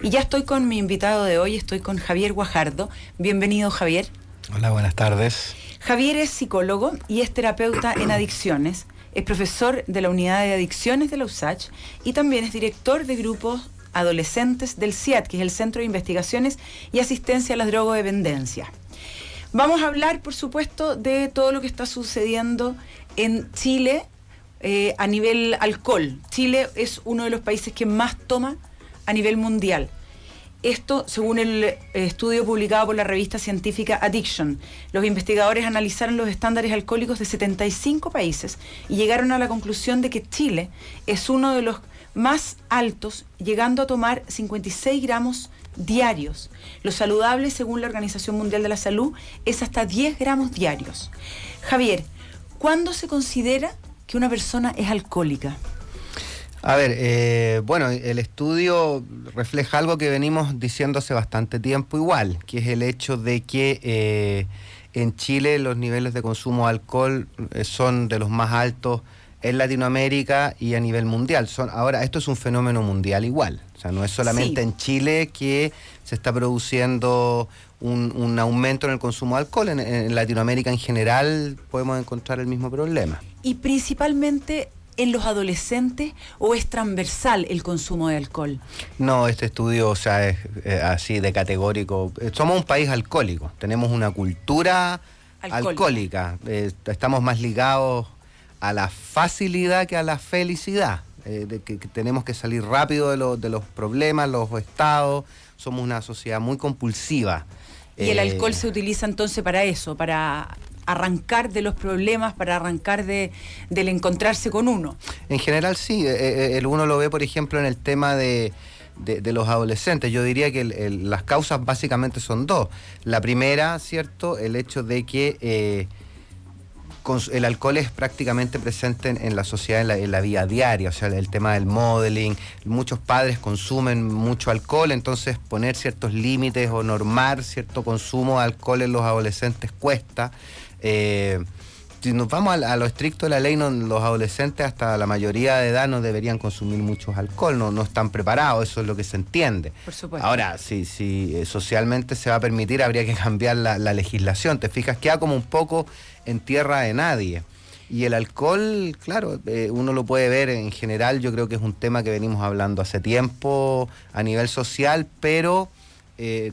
Y ya estoy con mi invitado de hoy, estoy con Javier Guajardo. Bienvenido, Javier. Hola, buenas tardes. Javier es psicólogo y es terapeuta en adicciones. Es profesor de la unidad de adicciones de la USACH y también es director de grupos adolescentes del CIAD, que es el Centro de Investigaciones y Asistencia a las Drogodependencias. Vamos a hablar, por supuesto, de todo lo que está sucediendo en Chile a nivel alcohol. Chile es uno de los países que más toma a nivel mundial. Esto, según el estudio publicado por la revista científica Addiction. Los investigadores analizaron los estándares alcohólicos de 75 países y llegaron a la conclusión de que Chile es uno de los más altos, llegando a tomar 56 gramos diarios. Lo saludable, según la Organización Mundial de la Salud, es hasta 10 gramos diarios. Javier, ¿cuándo se considera que una persona es alcohólica? A ver, bueno, el estudio refleja algo que venimos diciendo hace bastante tiempo igual, que es el hecho de que en Chile los niveles de consumo de alcohol son de los más altos en Latinoamérica y a nivel mundial. Ahora, esto es un fenómeno mundial igual, o sea, no es solamente en Chile que se está produciendo un aumento en el consumo de alcohol. En Latinoamérica en general podemos encontrar el mismo problema. Y principalmente en los adolescentes, ¿o es transversal el consumo de alcohol? No, este estudio, o sea, es así de categórico. Somos un país alcohólico, tenemos una cultura alcohólica. Estamos más ligados a la facilidad que a la felicidad, de que tenemos que salir rápido de los problemas, los estados. Somos una sociedad muy compulsiva. Y el alcohol se utiliza entonces para eso, para arrancar de los problemas, para arrancar del encontrarse con uno. En general sí, uno lo ve por ejemplo en el tema de los adolescentes. Yo diría que las causas básicamente son dos. La primera, ¿cierto? El hecho de que el alcohol es prácticamente presente en la sociedad, en la vida diaria, o sea, el tema del modeling. Muchos padres consumen mucho alcohol, entonces poner ciertos límites o normar cierto consumo de alcohol en los adolescentes cuesta. Si nos vamos a lo estricto de la ley, los adolescentes hasta la mayoría de edad no deberían consumir mucho alcohol, no están preparados, eso es lo que se entiende. Por supuesto. Ahora, si socialmente se va a permitir, habría que cambiar la legislación. Te fijas, queda como un poco en tierra de nadie. Y el alcohol, claro, uno lo puede ver en general. Yo creo que es un tema que venimos hablando hace tiempo a nivel social, pero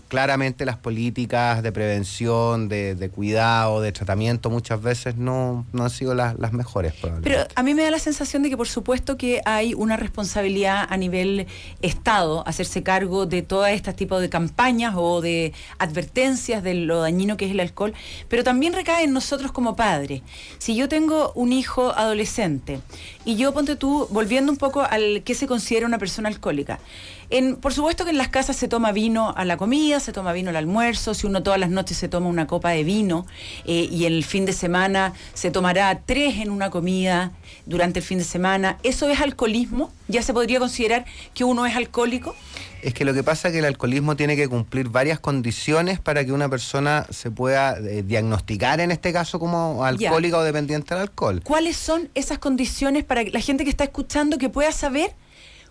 claramente las políticas de prevención, de cuidado, de tratamiento muchas veces no han sido las mejores probablemente. Pero a mí me da la sensación de que por supuesto que hay una responsabilidad a nivel Estado, hacerse cargo de todas estas tipos de campañas o de advertencias de lo dañino que es el alcohol, pero también recae en nosotros como padres. Si yo tengo un hijo adolescente y yo, ponte tú, volviendo un poco al que se considera una persona alcohólica, por supuesto que en las casas se toma vino a la comida, se toma vino al almuerzo. Si uno todas las noches se toma una copa de vino y el fin de semana se tomará 3 en una comida durante el fin de semana, ¿eso es alcoholismo? ¿Ya se podría considerar que uno es alcohólico? Es que lo que pasa es que el alcoholismo tiene que cumplir varias condiciones para que una persona se pueda diagnosticar, en este caso, como alcohólica o dependiente del alcohol. ¿Cuáles son esas condiciones para que la gente que está escuchando que pueda saber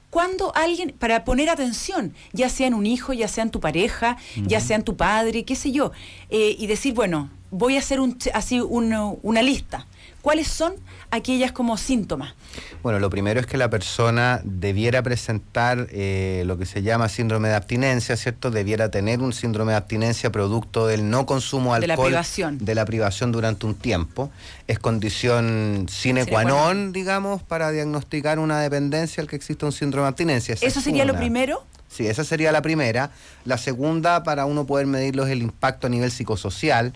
cuando alguien, para poner atención, ya sea en un hijo, ya sea en tu pareja, ya sea en tu padre, qué sé yo, y decir, bueno, voy a hacer una lista? ¿Cuáles son aquellas como síntomas? Bueno, lo primero es que la persona debiera presentar lo que se llama síndrome de abstinencia, ¿cierto? Debiera tener un síndrome de abstinencia producto del no consumo de alcohol. De la privación durante un tiempo. Es condición sine qua non, digamos, para diagnosticar una dependencia al que existe un síndrome de abstinencia. ¿Eso sería lo primero? Sí, esa sería la primera. La segunda, para uno poder medirlo, es el impacto a nivel psicosocial.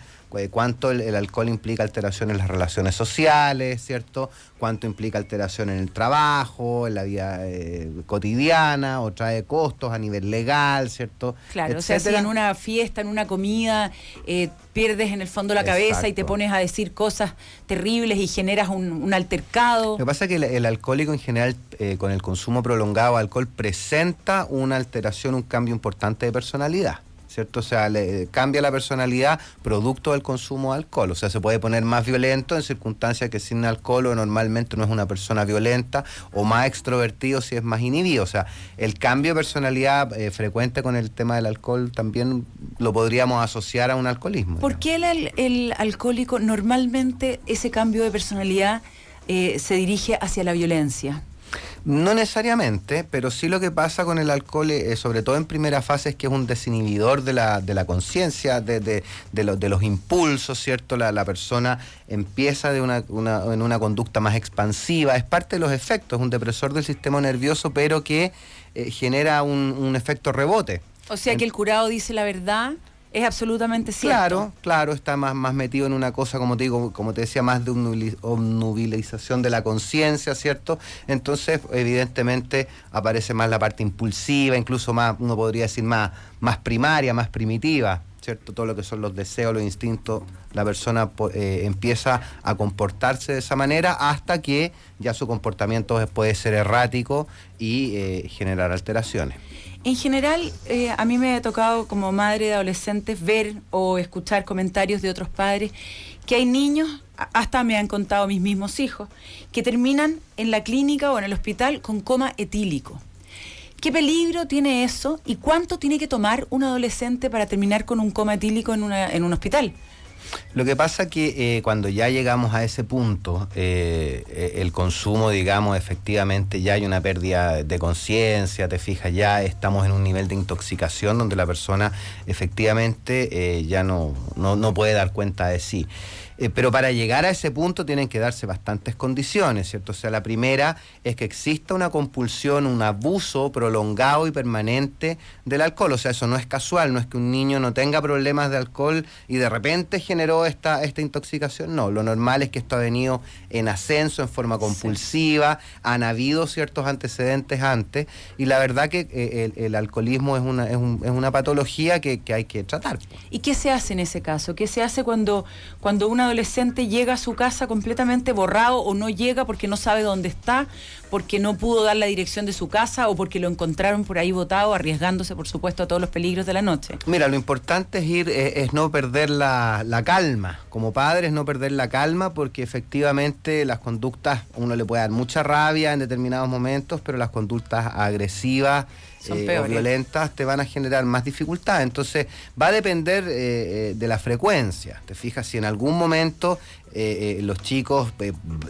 Cuánto el alcohol implica alteración en las relaciones sociales, ¿cierto? Cuánto implica alteración en el trabajo, en la vida cotidiana, o trae costos a nivel legal, ¿ierto? Claro, etcétera. O sea, si en una fiesta, en una comida, pierdes en el fondo la cabeza y te pones a decir cosas terribles y generas un altercado. Lo que pasa es que el alcohólico en general, con el consumo prolongado de alcohol, presenta una alteración, un cambio importante de personalidad. ¿cierto? O sea, le cambia la personalidad producto del consumo de alcohol. O sea, se puede poner más violento en circunstancias que sin alcohol o normalmente no es una persona violenta, o más extrovertido si es más inhibido. O sea, el cambio de personalidad frecuente con el tema del alcohol también lo podríamos asociar a un alcoholismo. ¿Por qué el alcohólico normalmente ese cambio de personalidad se dirige hacia la violencia? No necesariamente, pero sí lo que pasa con el alcohol, sobre todo en primera fase, es que es un desinhibidor de la conciencia, de los impulsos, ¿cierto? La persona empieza en una conducta más expansiva, es parte de los efectos, es un depresor del sistema nervioso, pero que genera un efecto rebote. O sea que el curado dice la verdad. Es absolutamente cierto. Claro, está más metido en una cosa, como te digo, como te decía, más de obnubilización de la conciencia, ¿cierto? Entonces, evidentemente, aparece más la parte impulsiva, incluso más, uno podría decir, más primaria, más primitiva, ¿cierto? Todo lo que son los deseos, los instintos, la persona empieza a comportarse de esa manera hasta que ya su comportamiento puede ser errático y generar alteraciones. En general, a mí me ha tocado como madre de adolescentes ver o escuchar comentarios de otros padres que hay niños, hasta me han contado mis mismos hijos, que terminan en la clínica o en el hospital con coma etílico. ¿Qué peligro tiene eso y cuánto tiene que tomar un adolescente para terminar con un coma etílico en un hospital? Lo que pasa que cuando ya llegamos a ese punto, el consumo, digamos, efectivamente ya hay una pérdida de conciencia, te fijas, ya estamos en un nivel de intoxicación donde la persona efectivamente ya no puede dar cuenta de sí. Pero para llegar a ese punto tienen que darse bastantes condiciones, ¿cierto? O sea, la primera es que exista una compulsión, un abuso prolongado y permanente del alcohol. O sea, eso no es casual, no es que un niño no tenga problemas de alcohol y de repente generó esta intoxicación. No, lo normal es que esto ha venido en ascenso, en forma compulsiva, han habido ciertos antecedentes antes, y la verdad que el alcoholismo es una patología que hay que tratar. ¿Y qué se hace en ese caso? ¿Qué se hace cuando una adolescente llega a su casa completamente borrado o no llega porque no sabe dónde está, porque no pudo dar la dirección de su casa o porque lo encontraron por ahí botado, arriesgándose, por supuesto, a todos los peligros de la noche? Mira, lo importante es no perder la calma. Como padres, no perder la calma, porque efectivamente las conductas, uno le puede dar mucha rabia en determinados momentos, pero las conductas agresivas o violentas te van a generar más dificultad. Entonces va a depender de la frecuencia. Te fijas, si en algún momento los chicos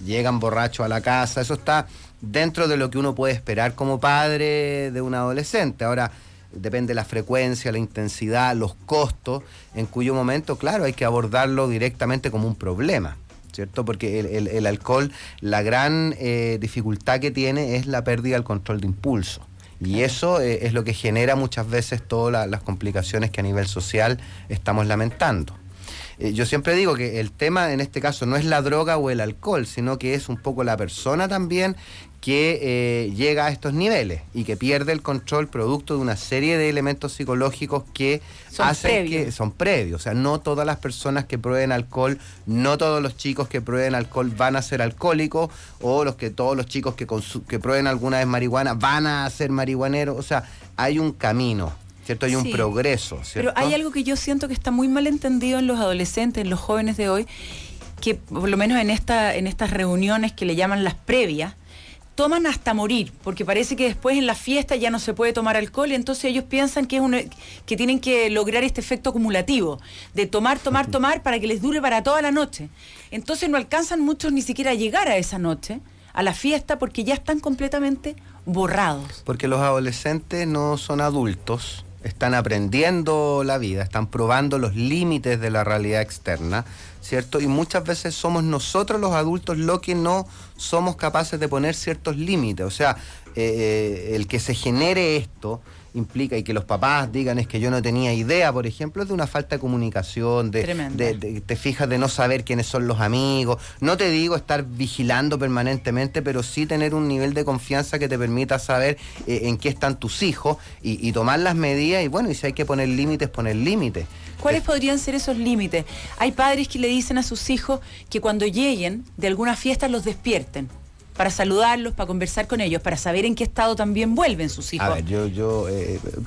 llegan borrachos a la casa, eso está dentro de lo que uno puede esperar como padre de un adolescente. Ahora, depende de la frecuencia, la intensidad, los costos, en cuyo momento, claro, hay que abordarlo directamente como un problema, ¿cierto? Porque el alcohol, la gran dificultad que tiene es la pérdida del control de impulso. Y eso es lo que genera muchas veces todas las complicaciones que a nivel social estamos lamentando. Yo siempre digo que el tema en este caso no es la droga o el alcohol, sino que es un poco la persona también que llega a estos niveles y que pierde el control producto de una serie de elementos psicológicos que son previos. O sea, no todas las personas que prueben alcohol, no todos los chicos que prueben alcohol van a ser alcohólicos, o todos los chicos que prueben alguna vez marihuana van a ser marihuaneros. O sea, hay un camino, ¿cierto? Hay un progreso, ¿cierto? Pero hay algo que yo siento que está muy mal entendido en los adolescentes, en los jóvenes de hoy, que por lo menos en estas reuniones que le llaman las previas, toman hasta morir, porque parece que después en la fiesta ya no se puede tomar alcohol, y entonces ellos piensan que tienen que lograr este efecto acumulativo, de tomar para que les dure para toda la noche. Entonces no alcanzan muchos ni siquiera a llegar a esa noche, a la fiesta, porque ya están completamente borrados. Porque los adolescentes no son adultos, están aprendiendo la vida, están probando los límites de la realidad externa, ¿cierto? Y muchas veces somos nosotros los adultos los que no somos capaces de poner ciertos límites. O sea, el que se genere esto implica, y que los papás digan es que yo no tenía idea, por ejemplo, es de una falta de comunicación, te fijas, de no saber quiénes son los amigos. No te digo estar vigilando permanentemente, pero sí tener un nivel de confianza que te permita saber en qué están tus hijos y tomar las medidas, y bueno, y si hay que poner límites, poner límites. ¿Cuáles podrían ser esos límites? Hay padres que le dicen a sus hijos que cuando lleguen de alguna fiesta los despierten para saludarlos, para conversar con ellos, para saber en qué estado también vuelven sus hijos. A ver,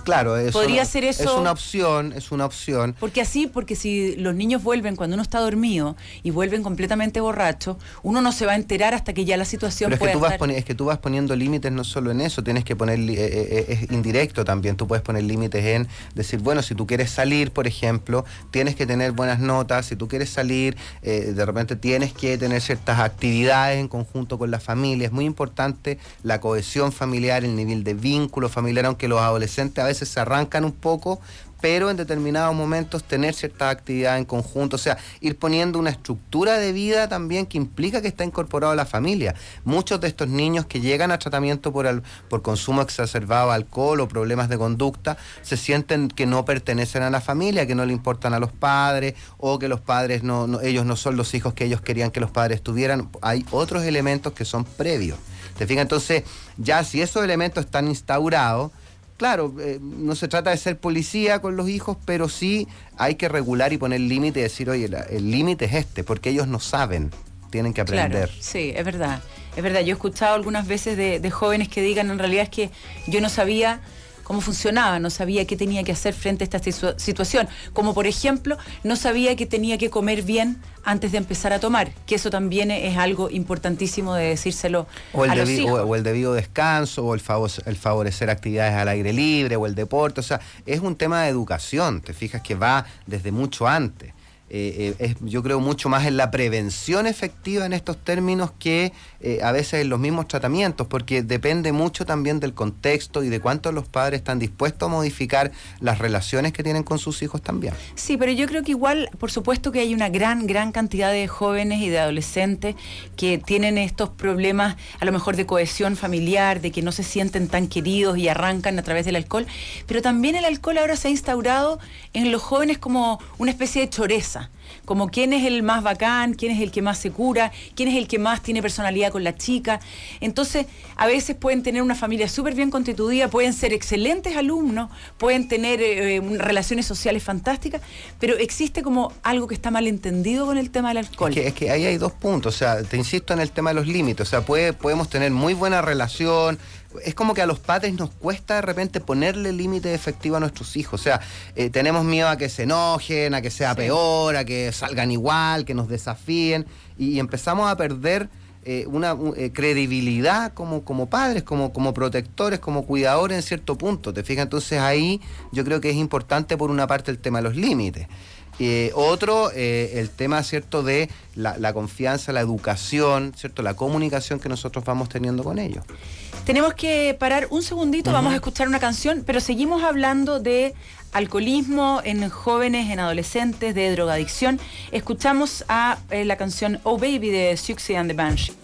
claro, ¿Podría ser eso? Es una opción. Porque si los niños vuelven cuando uno está dormido y vuelven completamente borrachos, uno no se va a enterar hasta que ya la situación Pero pueda estar... es que tú vas poniendo límites no solo en eso, tienes que poner, es indirecto también, tú puedes poner límites en decir, bueno, si tú quieres salir, por ejemplo, tienes que tener buenas notas, si tú quieres salir, de repente tienes que tener ciertas actividades en conjunto con la familia, es muy importante la cohesión familiar, el nivel de vínculo familiar, aunque los adolescentes a veces se arrancan un poco, pero en determinados momentos tener ciertas actividades en conjunto, o sea, ir poniendo una estructura de vida también que implica que está incorporado a la familia. Muchos de estos niños que llegan a tratamiento por consumo exacerbado de alcohol o problemas de conducta, se sienten que no pertenecen a la familia, que no le importan a los padres, o que los padres ellos no son los hijos que ellos querían que los padres tuvieran. Hay otros elementos que son previos. ¿Te fijas? Entonces, ya si esos elementos están instaurados, claro, no se trata de ser policía con los hijos, pero sí hay que regular y poner límite y decir, oye, el límite es este, porque ellos no saben, tienen que aprender. Claro, sí, es verdad. Es verdad, yo he escuchado algunas veces de jóvenes que digan, en realidad es que yo no sabía cómo funcionaba, no sabía qué tenía que hacer frente a esta situación. Como por ejemplo, no sabía que tenía que comer bien antes de empezar a tomar, que eso también es algo importantísimo de decírselo a los hijos. O el debido descanso, o el favorecer actividades al aire libre, o el deporte, o sea, es un tema de educación, te fijas que va desde mucho antes. Yo creo mucho más en la prevención efectiva en estos términos que a veces en los mismos tratamientos, porque depende mucho también del contexto y de cuánto los padres están dispuestos a modificar las relaciones que tienen con sus hijos también. Sí, pero yo creo que igual, por supuesto que hay una gran cantidad de jóvenes y de adolescentes que tienen estos problemas a lo mejor de cohesión familiar, de que no se sienten tan queridos y arrancan a través del alcohol, pero también el alcohol ahora se ha instaurado en los jóvenes como una especie de choreza. Como quién es el más bacán, quién es el que más se cura, quién es el que más tiene personalidad con la chica. Entonces, a veces pueden tener una familia súper bien constituida, pueden ser excelentes alumnos, pueden tener relaciones sociales fantásticas, pero existe como algo que está mal entendido con el tema del alcohol. Es que ahí hay dos puntos, o sea, te insisto en el tema de los límites, o sea, podemos tener muy buena relación. Es como que a los padres nos cuesta de repente ponerle límites efectivos a nuestros hijos. O sea, tenemos miedo a que se enojen, a que sea peor, a que salgan igual, que nos desafíen. Y empezamos a perder una credibilidad como padres, como protectores, como cuidadores en cierto punto. ¿Te fijas? Entonces ahí yo creo que es importante por una parte el tema de los límites. Otro, el tema, ¿cierto?, de la confianza, la educación, ¿cierto?, la comunicación que nosotros vamos teniendo con ellos. Tenemos que parar un segundito, vamos a escuchar una canción, pero seguimos hablando de alcoholismo en jóvenes, en adolescentes, de drogadicción. Escuchamos a la canción Oh Baby de Siouxsie and the Banshees.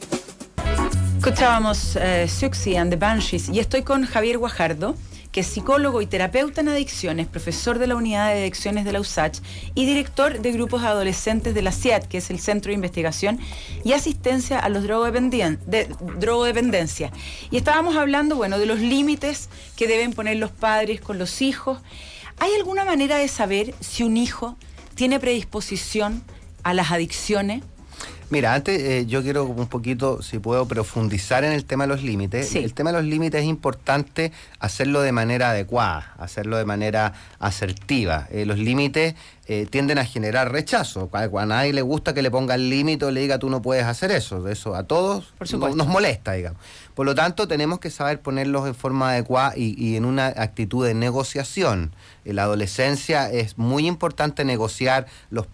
Escuchábamos Siouxsie and the Banshees y estoy con Javier Guajardo, que es psicólogo y terapeuta en adicciones, profesor de la unidad de adicciones de la USACH y director de grupos adolescentes de la CIAT, que es el Centro de Investigación y Asistencia a los Drogodependencia. Y estábamos hablando, bueno, de los límites que deben poner los padres con los hijos. ¿Hay alguna manera de saber si un hijo tiene predisposición a las adicciones? Mira, antes yo quiero un poquito, si puedo, profundizar en el tema de los límites. Sí. El tema de los límites es importante hacerlo de manera adecuada, hacerlo de manera asertiva. Los límites tienden a generar rechazo. A nadie le gusta que le ponga el límite o le diga tú no puedes hacer eso. Eso a todos nos molesta, digamos. Por lo tanto, tenemos que saber ponerlos en forma adecuada y en una actitud de negociación. En la adolescencia es muy importante negociar,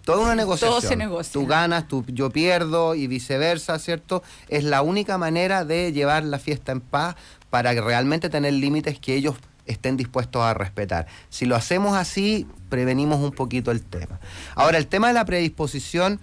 toda una negociación. Todo se negocia. Tú ganas, yo pierdo y viceversa, ¿cierto? Es la única manera de llevar la fiesta en paz para realmente tener límites que ellos estén dispuestos a respetar. Si lo hacemos así, prevenimos un poquito el tema. Ahora, el tema de la predisposición,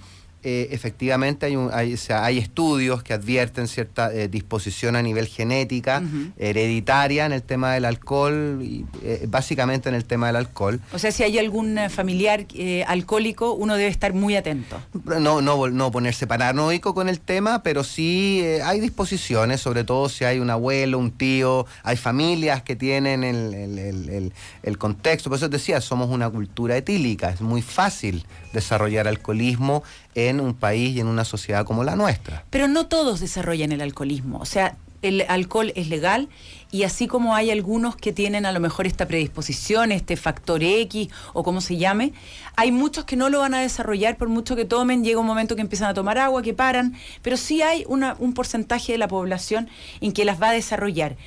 efectivamente hay estudios que advierten cierta disposición a nivel genética, hereditaria en el tema del alcohol, y, básicamente en el tema del alcohol. O sea, si hay algún familiar alcohólico, uno debe estar muy atento. No ponerse paranoico con el tema, pero sí hay disposiciones, sobre todo si hay un abuelo, un tío, hay familias que tienen el contexto. Por eso te decía, somos una cultura etílica, es muy fácil desarrollar alcoholismo en un país y en una sociedad como la nuestra. Pero no todos desarrollan el alcoholismo, o sea, el alcohol es legal y así como hay algunos que tienen a lo mejor esta predisposición, este factor X o como se llame, hay muchos que no lo van a desarrollar por mucho que tomen, llega un momento que empiezan a tomar agua, que paran, pero sí hay un porcentaje de la población en que las va a desarrollar.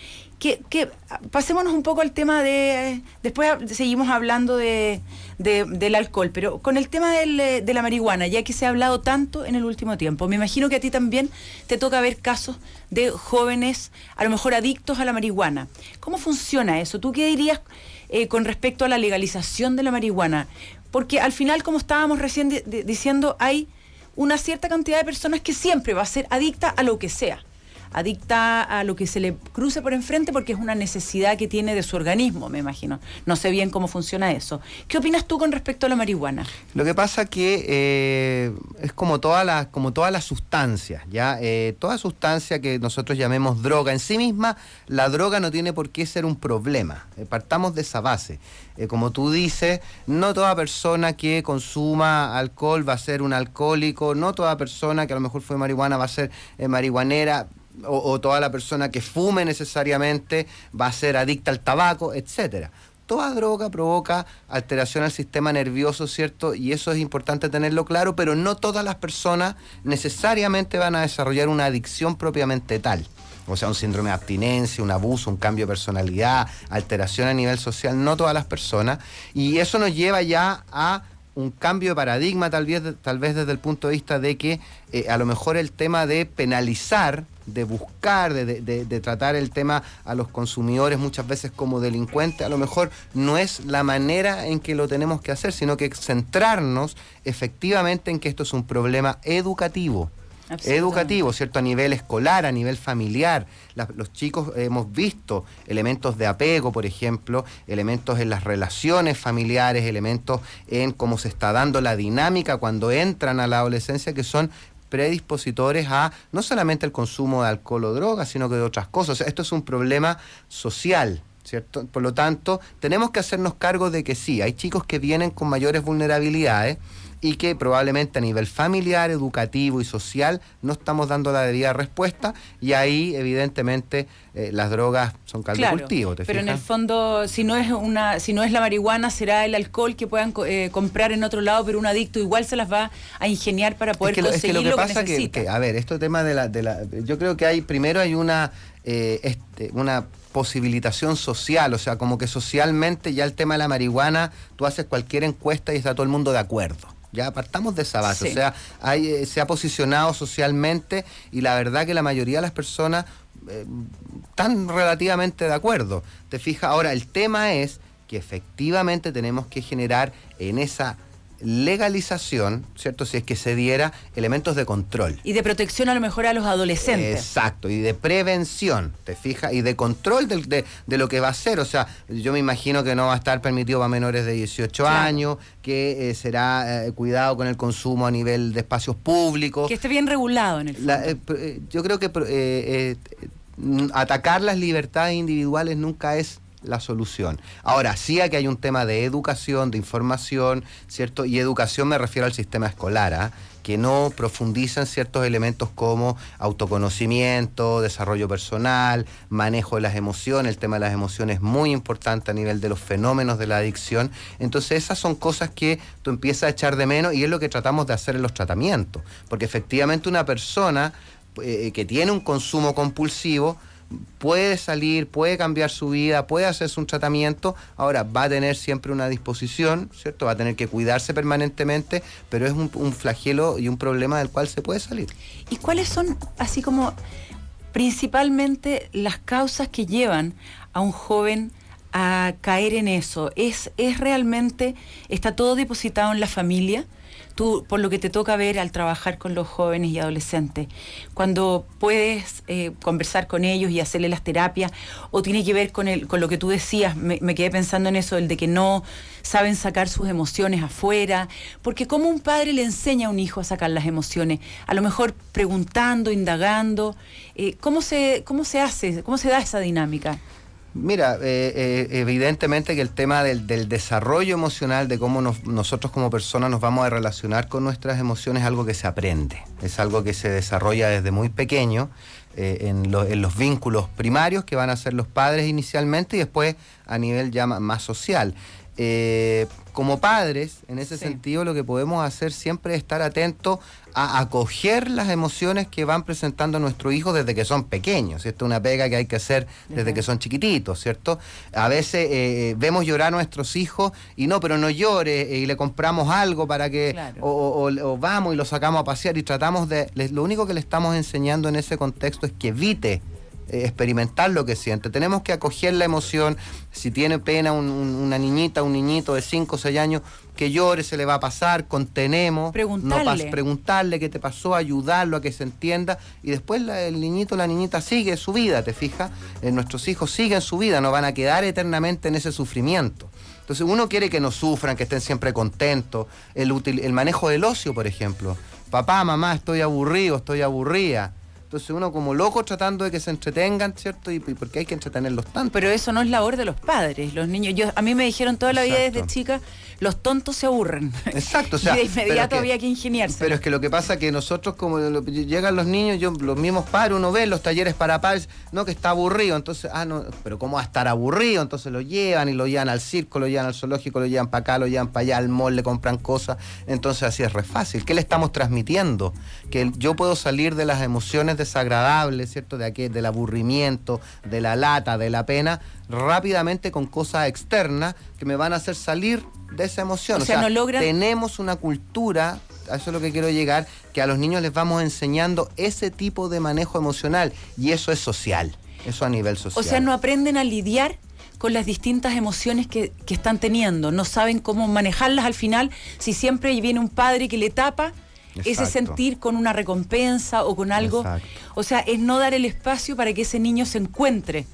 Pasémonos un poco al tema de... Después seguimos hablando del alcohol, pero con el tema de la marihuana, ya que se ha hablado tanto en el último tiempo, me imagino que a ti también te toca ver casos de jóvenes, a lo mejor adictos a la marihuana. ¿Cómo funciona eso? ¿Tú qué dirías con respecto a la legalización de la marihuana? Porque al final, como estábamos recién diciendo, hay una cierta cantidad de personas que siempre va a ser adicta a lo que sea. Adicta a lo que se le cruce por enfrente porque es una necesidad que tiene de su organismo, me imagino. No sé bien cómo funciona eso. ¿Qué opinas tú con respecto a la marihuana? Lo que pasa que es como todas las sustancias, ¿ya? Toda sustancia que nosotros llamemos droga en sí misma, la droga no tiene por qué ser un problema. Partamos de esa base. Como tú dices, no toda persona que consuma alcohol va a ser un alcohólico, no toda persona que a lo mejor fue marihuana va a ser marihuanera, o toda la persona que fume necesariamente va a ser adicta al tabaco, etcétera. Toda droga provoca alteración al sistema nervioso, ¿cierto? Y eso es importante tenerlo claro, pero no todas las personas necesariamente van a desarrollar una adicción propiamente tal. O sea, un síndrome de abstinencia, un abuso, un cambio de personalidad, alteración a nivel social, no todas las personas. Y eso nos lleva ya a un cambio de paradigma, tal vez desde el punto de vista de que a lo mejor el tema de penalizar, de buscar, de tratar el tema a los consumidores muchas veces como delincuentes, a lo mejor no es la manera en que lo tenemos que hacer, sino que centrarnos efectivamente en que esto es un problema educativo. Educativo, ¿cierto? A nivel escolar, a nivel familiar. Los chicos hemos visto elementos de apego, por ejemplo, elementos en las relaciones familiares, elementos en cómo se está dando la dinámica cuando entran a la adolescencia, que son predispositores a no solamente el consumo de alcohol o drogas, sino que de otras cosas. O sea, esto es un problema social, ¿cierto? Por lo tanto, tenemos que hacernos cargo de que sí, hay chicos que vienen con mayores vulnerabilidades y que probablemente a nivel familiar, educativo y social no estamos dando la debida respuesta, y ahí evidentemente las drogas son caldo de cultivo. ¿Te pero fijas? en el fondo, si no es la marihuana, será el alcohol que puedan comprar en otro lado, pero un adicto igual se las va a ingeniar para poder conseguir lo que necesita. A ver, este tema yo creo que hay una posibilitación social, o sea, como que socialmente ya el tema de la marihuana, tú haces cualquier encuesta y está todo el mundo de acuerdo. Ya partamos de esa base, sí. O sea, se ha posicionado socialmente y la verdad que la mayoría de las personas están relativamente de acuerdo. ¿Te fijas? Ahora, el tema es que efectivamente tenemos que generar en esa legalización, ¿cierto? Si es que se diera elementos de control. Y de protección a lo mejor a los adolescentes. Exacto, y de prevención, ¿te fijas? Y de control de lo que va a ser. O sea, yo me imagino que no va a estar permitido para menores de 18 claro. años, que será cuidado con el consumo a nivel de espacios públicos. Que esté bien regulado en el fondo. Yo creo que atacar las libertades individuales nunca es la solución. Ahora, sí que hay un tema de educación, de información, ¿cierto? Y educación me refiero al sistema escolar, que no profundiza en ciertos elementos como autoconocimiento, desarrollo personal, manejo de las emociones. El tema de las emociones es muy importante a nivel de los fenómenos de la adicción. Entonces, esas son cosas que tú empiezas a echar de menos y es lo que tratamos de hacer en los tratamientos. Porque efectivamente una persona que tiene un consumo compulsivo puede salir, puede cambiar su vida, puede hacerse un tratamiento. Ahora va a tener siempre una disposición, ¿cierto? Va a tener que cuidarse permanentemente, pero es un flagelo y un problema del cual se puede salir. ¿Y cuáles son, así como, principalmente las causas que llevan a un joven a caer en eso? ¿Es realmente, está todo depositado en la familia? Tú, por lo que te toca ver al trabajar con los jóvenes y adolescentes, cuando puedes conversar con ellos y hacerle las terapias, o tiene que ver con lo que tú decías, me quedé pensando en eso, el de que no saben sacar sus emociones afuera, porque ¿cómo un padre le enseña a un hijo a sacar las emociones? A lo mejor preguntando, indagando, ¿cómo se hace? ¿Cómo se da esa dinámica? Mira, evidentemente que el tema del desarrollo emocional, de cómo nosotros como personas nos vamos a relacionar con nuestras emociones, es algo que se aprende, es algo que se desarrolla desde muy pequeño, en los vínculos primarios que van a ser los padres inicialmente y después a nivel ya más social. Como padres, en ese sentido, lo que podemos hacer siempre es estar atentos a acoger las emociones que van presentando nuestros hijos desde que son pequeños, ¿cierto? Una pega que hay que hacer desde que son chiquititos, ¿cierto? A veces vemos llorar a nuestros hijos y no, pero no llore, y le compramos algo para que, claro, o vamos y lo sacamos a pasear y tratamos lo único que le estamos enseñando en ese contexto es que evite experimentar lo que siente. Tenemos que acoger la emoción. Si tiene pena una niñita, un niñito de 5 o 6 años, que llore, se le va a pasar, contenemos, preguntarle qué te pasó, ayudarlo a que se entienda, y después el niñito, la niñita sigue su vida, ¿te fijas? Nuestros hijos siguen su vida, no van a quedar eternamente en ese sufrimiento. Entonces uno quiere que no sufran, que estén siempre contentos. El manejo del ocio, por ejemplo. Papá, mamá, estoy aburrido, estoy aburrida. Entonces uno como loco tratando de que se entretengan, ¿cierto? Y porque hay que entretenerlos tanto. Pero eso no es labor de los padres, los niños. A mí me dijeron toda la vida desde chica, los tontos se aburren. Exacto, o sea, y de inmediato había que ingeniarse. Pero es que lo que pasa es que nosotros, como llegan los niños, los mismos padres, uno ve los talleres para padres, no, que está aburrido, entonces, no, pero ¿cómo va a estar aburrido? Entonces lo llevan y lo llevan al circo, lo llevan al zoológico, lo llevan para acá, lo llevan para allá, al mall, le compran cosas. Entonces así es re fácil. ¿Qué le estamos transmitiendo? Que yo puedo salir de las emociones desagradables, ¿cierto? Del aburrimiento, de la lata, de la pena, rápidamente con cosas externas que me van a hacer salir de esa emoción. O sea, no logran... tenemos una cultura, a eso es lo que quiero llegar, que a los niños les vamos enseñando ese tipo de manejo emocional, y eso es social, eso a nivel social. O sea, no aprenden a lidiar con las distintas emociones que están teniendo, no saben cómo manejarlas al final, si siempre viene un padre que le tapa ese sentir con una recompensa o con algo. Exacto. O sea, es no dar el espacio para que ese niño se encuentre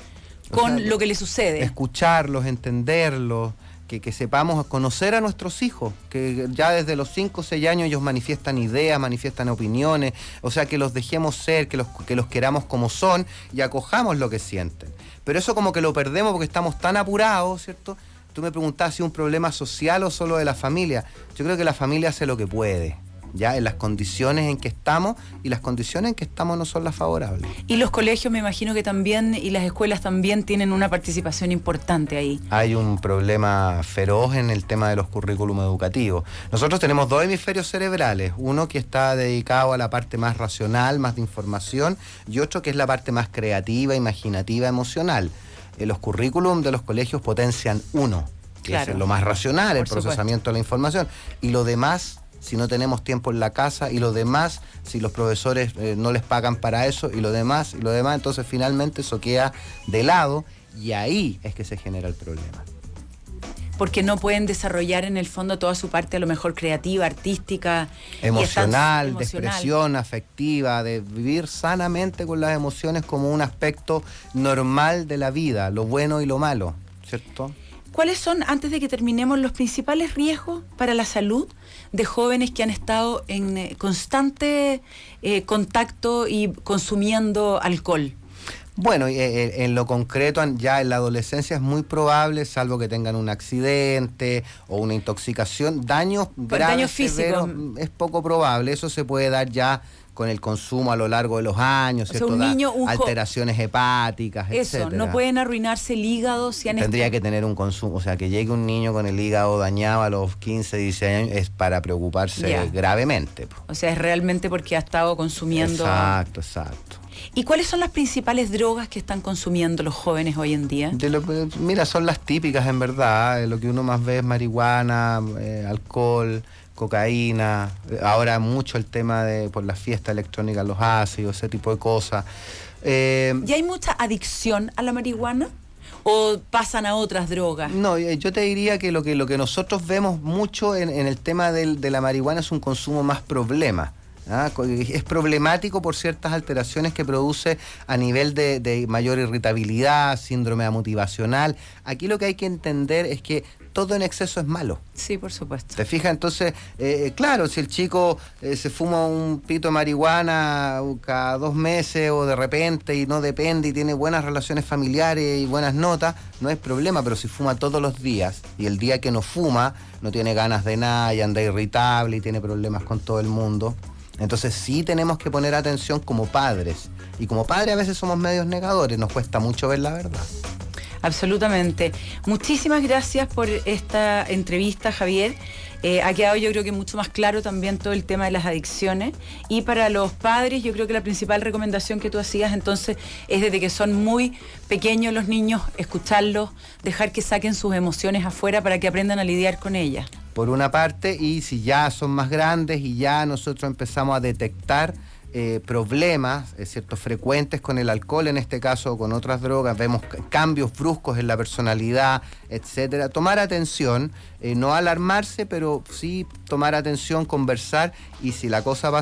con lo que le sucede. Escucharlos, entenderlos, que sepamos conocer a nuestros hijos, que ya desde los 5 o 6 años ellos manifiestan ideas, manifiestan opiniones, o sea, que los dejemos ser, que los queramos como son y acojamos lo que sienten. Pero eso como que lo perdemos porque estamos tan apurados, ¿cierto? Tú me preguntabas si es un problema social o solo de la familia. Yo creo que la familia hace lo que puede, ya en las condiciones en que estamos, y las condiciones en que estamos no son las favorables. Y los colegios me imagino que también, y las escuelas también tienen una participación importante ahí. Hay un problema feroz en el tema de los currículum educativos. Nosotros tenemos 2 hemisferios cerebrales, uno que está dedicado a la parte más racional, más de información, y otro que es la parte más creativa, imaginativa, emocional. Los currículum de los colegios potencian uno, que es lo más racional, el procesamiento de la información, y lo demás, si no tenemos tiempo en la casa, y lo demás, si los profesores no les pagan para eso, y lo demás, entonces finalmente eso queda de lado, y ahí es que se genera el problema. Porque no pueden desarrollar en el fondo toda su parte a lo mejor creativa, artística, emocional, de expresión afectiva, de vivir sanamente con las emociones como un aspecto normal de la vida, lo bueno y lo malo, ¿cierto? ¿Cuáles son, antes de que terminemos, los principales riesgos para la salud de jóvenes que han estado en constante contacto y consumiendo alcohol? Bueno, en lo concreto, ya en la adolescencia es muy probable, salvo que tengan un accidente o una intoxicación, daños graves, severos, es poco probable. Eso se puede dar ya con el consumo a lo largo de los años, ¿cierto? O sea, un niño, alteraciones hepáticas, etcétera. Eso, no pueden arruinarse el hígado si han Tendría que tener un consumo, o sea, que llegue un niño con el hígado dañado a los 15, 16 años es para preocuparse gravemente. O sea, es realmente porque ha estado consumiendo... Exacto. ¿Y cuáles son las principales drogas que están consumiendo los jóvenes hoy en día? Mira, son las típicas en verdad, lo que uno más ve es marihuana, alcohol, cocaína, ahora mucho el tema por las fiestas electrónicas, los ácidos, ese tipo de cosas. ¿Y hay mucha adicción a la marihuana? ¿O pasan a otras drogas? No, yo te diría que lo que nosotros vemos mucho en el tema de la marihuana es un consumo más problema. Es problemático por ciertas alteraciones que produce a nivel de mayor irritabilidad, síndrome amotivacional. Aquí lo que hay que entender es que todo en exceso es malo. Sí, por supuesto. ¿Te fijas? Entonces, claro, si el chico se fuma un pito de marihuana cada 2 meses o de repente y no depende y tiene buenas relaciones familiares y buenas notas, no es problema, pero si fuma todos los días y el día que no fuma no tiene ganas de nada y anda irritable y tiene problemas con todo el mundo, entonces sí tenemos que poner atención como padres. Y como padres a veces somos medios negadores, nos cuesta mucho ver la verdad. Absolutamente. Muchísimas gracias por esta entrevista, Javier. Ha quedado, yo creo que mucho más claro también todo el tema de las adicciones. Y para los padres, yo creo que la principal recomendación que tú hacías entonces es desde que son muy pequeños los niños, escucharlos, dejar que saquen sus emociones afuera para que aprendan a lidiar con ellas. Por una parte, y si ya son más grandes y ya nosotros empezamos a detectar problemas cierto, frecuentes con el alcohol, en este caso, o con otras drogas, vemos cambios bruscos en la personalidad, etcétera. Tomar atención, no alarmarse, pero sí tomar atención, conversar, y si la cosa va